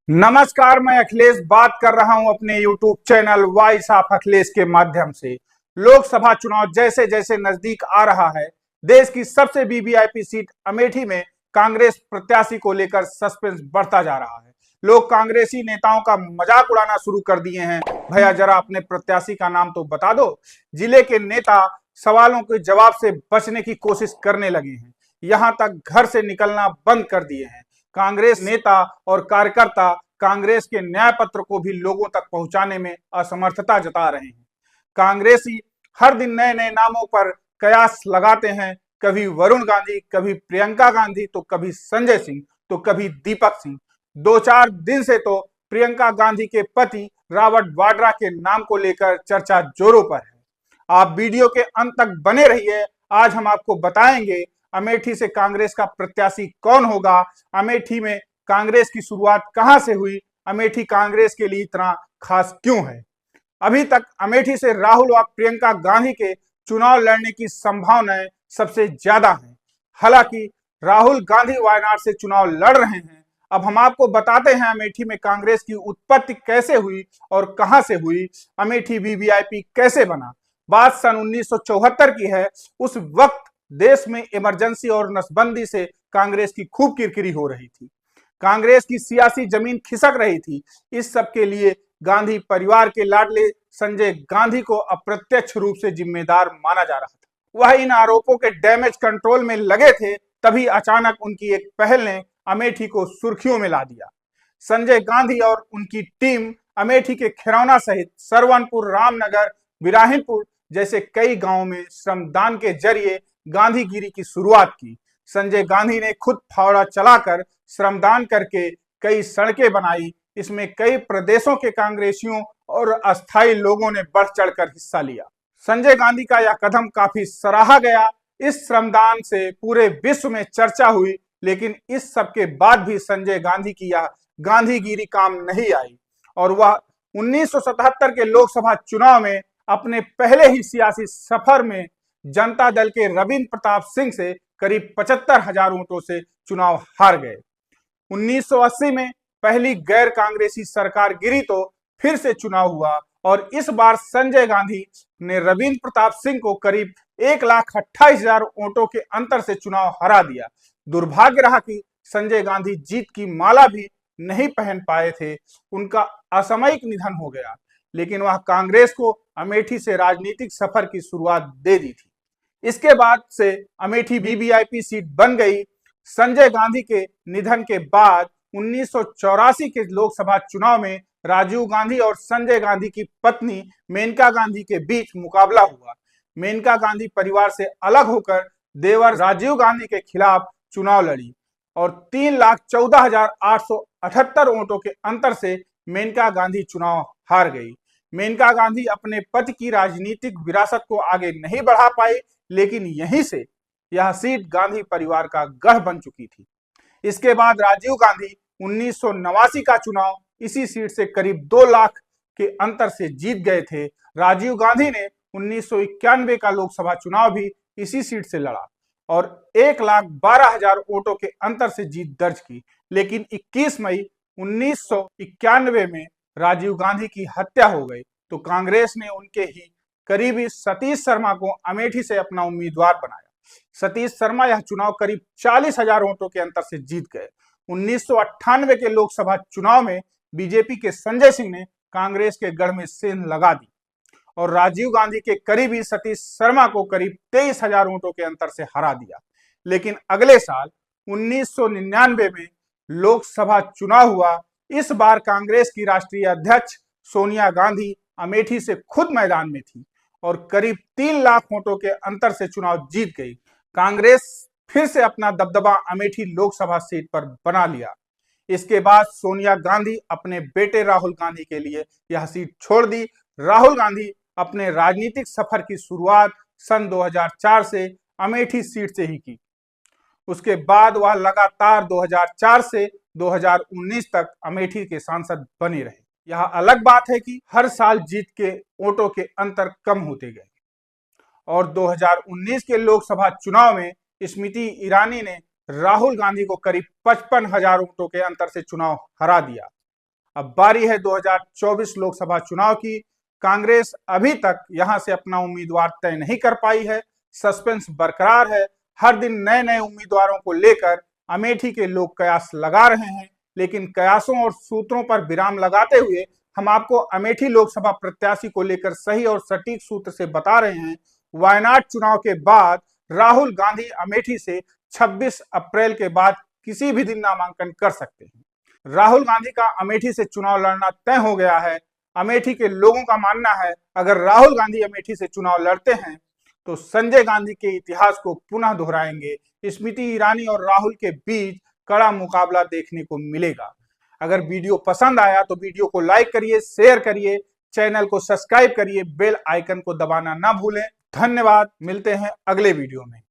नमस्कार, मैं अखिलेश बात कर रहा हूं अपने YouTube channel voice of Akhilesh के माध्यम से। लोकसभा चुनाव जैसे जैसे नजदीक आ रहा है, देश की सबसे वीवीआईपी सीट अमेठी में कांग्रेस प्रत्याशी को लेकर सस्पेंस बढ़ता जा रहा है। लोग कांग्रेसी नेताओं का मजाक उड़ाना शुरू कर दिए हैं। भैया जरा अपने प्रत्याशी का नाम तो बता दो। जिले के नेता सवालों के जवाब से बचने की कोशिश करने लगे हैं, यहां तक घर से निकलना बंद कर दिए हैं। कांग्रेस नेता और कार्यकर्ता कांग्रेस के न्याय पत्र को भी लोगों तक पहुंचाने में असमर्थता जता रहे हैं। कांग्रेसी हर दिन नए नए नामों पर कयास लगाते हैं, कभी वरुण गांधी, कभी प्रियंका गांधी, तो कभी संजय सिंह, तो कभी दीपक सिंह। 2-4 दिन से तो प्रियंका गांधी के पति रॉबर्ट वाड्रा के नाम को लेकर चर्चा जोरों पर है। आप वीडियो के अंत तक बने रहिए। आज हम आपको बताएंगे अमेठी से कांग्रेस का प्रत्याशी कौन होगा, अमेठी में कांग्रेस की शुरुआत कहां से हुई, अमेठी कांग्रेस के लिए इतना खास क्यों है। अभी तक अमेठी से राहुल व प्रियंका गांधी के चुनाव लड़ने की संभावनाएं सबसे ज्यादा हैं। हालांकि राहुल गांधी वायनाड से चुनाव लड़ रहे हैं। अब हम आपको बताते हैं अमेठी में कांग्रेस की उत्पत्ति कैसे हुई और कहां से हुई, अमेठी वीवीआईपी कैसे बना। बात सन 1974 की है। उस वक्त देश में इमरजेंसी और नसबंदी से कांग्रेस की खूब किरकिरी हो रही थी। कांग्रेस की सियासी जमीन खिसक रही थी। इस सब के लिए गांधी परिवार के लाडले संजय गांधी को अप्रत्यक्ष रूप से जिम्मेदार माना जा रहा था। वह इन आरोपों के डैमेज कंट्रोल में लगे थे, तभी अचानक उनकी एक पहल ने अमेठी को सुर्खियों में ला दिया। संजय गांधी और उनकी टीम अमेठी के खिरौना सहित सरवनपुर, रामनगर, बिराहिनपुर जैसे कई गांवों में श्रमदान के जरिए गांधीगिरी की शुरुआत की। संजय गांधी ने खुद फावड़ा चलाकर श्रमदान करके कई सड़कें बनाई। इसमें कई प्रदेशों के कांग्रेसियों और अस्थायी लोगों ने बढ़ चढ़कर हिस्सा लिया। संजय गांधी का यह कदम काफी सराहा गया। इस श्रमदान से पूरे विश्व में चर्चा हुई, लेकिन इस सब के बाद भी संजय गांधी की यह गांधीगिरी काम नहीं आई और वह 1977 के लोकसभा चुनाव में अपने पहले ही सियासी सफर में जनता दल के रविंद्र प्रताप सिंह से करीब 75,000 वोटों से चुनाव हार गए। 1980 में पहली गैर कांग्रेसी सरकार गिरी तो फिर से चुनाव हुआ और इस बार संजय गांधी ने रविंद्र प्रताप सिंह को करीब 1,28,000 वोटों के अंतर से चुनाव हरा दिया। दुर्भाग्य रहा कि संजय गांधी जीत की माला भी नहीं पहन पाए थे। उनका असामयिक निधन हो गया, लेकिन वह कांग्रेस को अमेठी से राजनीतिक सफर की शुरुआत दे दी थी। इसके बाद से अमेठी वीवीआईपी सीट बन गई। संजय गांधी के निधन के बाद 1984 के लोकसभा चुनाव में राजीव गांधी और संजय गांधी की पत्नी मेनका गांधी के बीच मुकाबला हुआ। मेनका गांधी परिवार से अलग होकर देवर राजीव गांधी के खिलाफ चुनाव लड़ी और 3,14,878 वोटों के अंतर से मेनका गांधी चुनाव हार गई। मेनका गांधी अपने पति की राजनीतिक विरासत को आगे नहीं बढ़ा पाई, लेकिन यहीं से यह सीट गांधी परिवार का गढ़ बन चुकी थी। इसके बाद राजीव गांधी 1989 का चुनाव इसी सीट से करीब 2 लाख के अंतर से जीत गए थे। राजीव गांधी ने 1991 का लोकसभा चुनाव भी इसी सीट से लड़ा और 1,12,000 वोटों के अंतर से जीत दर्ज की, लेकिन 21 मई 1991 में राजीव गांधी की हत्या हो गई तो कांग्रेस ने उनके ही करीबी सतीश शर्मा को अमेठी से अपना उम्मीदवार बनाया। सतीश शर्मा यह चुनाव करीब 40,000 वोटों के अंतर से जीत गए। 1998 के लोकसभा चुनाव में बीजेपी के संजय सिंह ने कांग्रेस के गढ़ में सेंध लगा दी और राजीव गांधी के करीबी सतीश शर्मा को करीब 23,000 वोटों के अंतर से हरा दिया। लेकिन अगले साल 1999 में लोकसभा चुनाव हुआ। इस बार कांग्रेस की राष्ट्रीय अध्यक्ष सोनिया गांधी अमेठी से खुद मैदान में थी और करीब 3 लाख वोटों के अंतर से चुनाव जीत गई। कांग्रेस फिर से अपना दबदबा अमेठी लोकसभा सीट पर बना लिया। इसके बाद सोनिया गांधी अपने बेटे राहुल गांधी के लिए यह सीट छोड़ दी। राहुल गांधी अपने राजनीतिक सफर की शुरुआत सन 2004 से अमेठी सीट से ही की। उसके बाद वह लगातार 2004 से 2019 तक अमेठी के सांसद बने रहे। यह अलग बात है कि हर साल जीत के वोटों के अंतर कम होते गए और 2019 के लोकसभा चुनाव में स्मृति ईरानी ने राहुल गांधी को करीब 55,000 वोटों के अंतर से चुनाव हरा दिया। अब बारी है 2024 लोकसभा चुनाव की। कांग्रेस अभी तक यहां से अपना उम्मीदवार तय नहीं कर पाई है। सस्पेंस बरकरार है। हर दिन नए नए उम्मीदवारों को लेकर अमेठी के लोग कयास लगा रहे हैं, लेकिन कयासों और सूत्रों पर विराम लगाते हुए हम आपको अमेठी लोकसभा प्रत्याशी को लेकर सही और सटीक सूत्र से बता रहे हैं। वायनाड चुनाव के बाद राहुल गांधी अमेठी से 26 अप्रैल के बाद किसी भी दिन नामांकन कर सकते हैं। राहुल गांधी का अमेठी से चुनाव लड़ना तय हो गया है। अमेठी के लोगों का मानना है, अगर राहुल गांधी अमेठी से चुनाव लड़ते हैं तो संजय गांधी के इतिहास को पुनः दोहराएंगे। स्मृति ईरानी और राहुल के बीच कड़ा मुकाबला देखने को मिलेगा। अगर वीडियो पसंद आया तो वीडियो को लाइक करिए, शेयर करिए, चैनल को सब्सक्राइब करिए, बेल आइकन को दबाना ना भूलें। धन्यवाद। मिलते हैं अगले वीडियो में।